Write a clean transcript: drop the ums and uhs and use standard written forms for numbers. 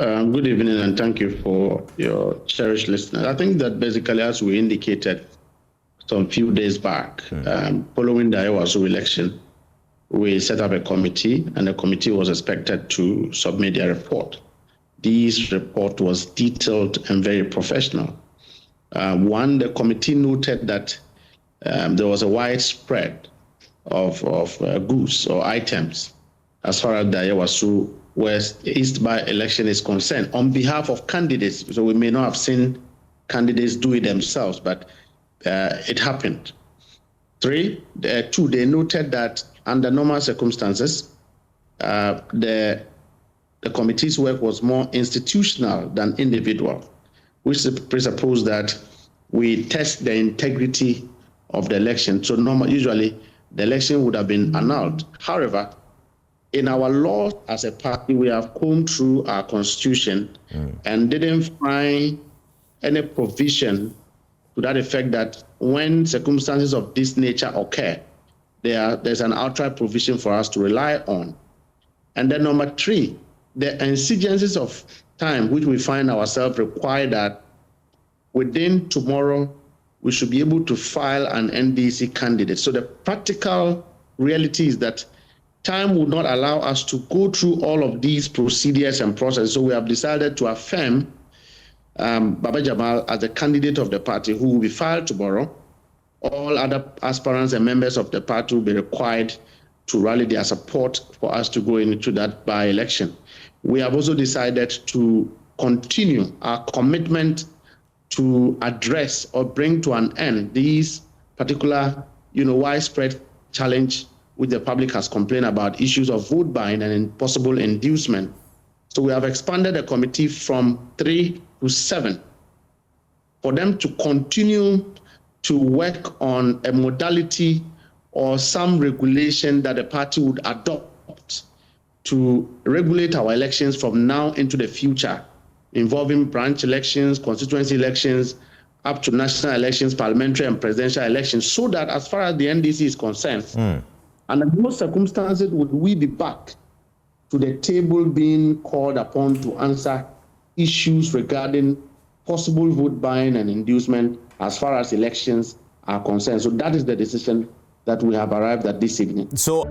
Good evening, and thank you for your cherished listeners. I think that basically, as we indicated some few days back, following the Ayawaso election, we set up a committee, and the committee was expected to submit their report. This report was detailed and very professional. One, the committee noted that there was a widespread of goods or items as far as the Ayawaso East by-election is concerned on behalf of candidates. So we may not have seen candidates do it themselves, but it happened. Two, they noted that under normal circumstances, the committee's work was more institutional than individual, which presupposed that we test the integrity of the election. So usually the election would have been annulled. However, in our law as a party, we have combed through our constitution and didn't find any provision to that effect that when circumstances of this nature occur, there's an outright provision for us to rely on. And then number three, the exigencies of time which we find ourselves require that within tomorrow, we should be able to file an NDC candidate. So the practical reality is that time would not allow us to go through all of these procedures and processes. So we have decided to affirm Baba Jamal as the candidate of the party who will be filed tomorrow. All other aspirants and members of the party will be required to rally their support for us to go into that by-election. We have also decided to continue our commitment to address or bring to an end these particular, widespread challenge which the public has complained about, issues of vote buying and possible inducement. So we have expanded the committee from 3 to 7 for them to continue to work on a modality or some regulation that the party would adopt to regulate our elections from now into the future, involving branch elections, constituency elections, up to national elections, parliamentary and presidential elections, so that as far as the NDC is concerned, under those circumstances, would we be back to the table being called upon to answer issues regarding possible vote buying and inducement as far as elections are concerned. So that is the decision that we have arrived at this evening. So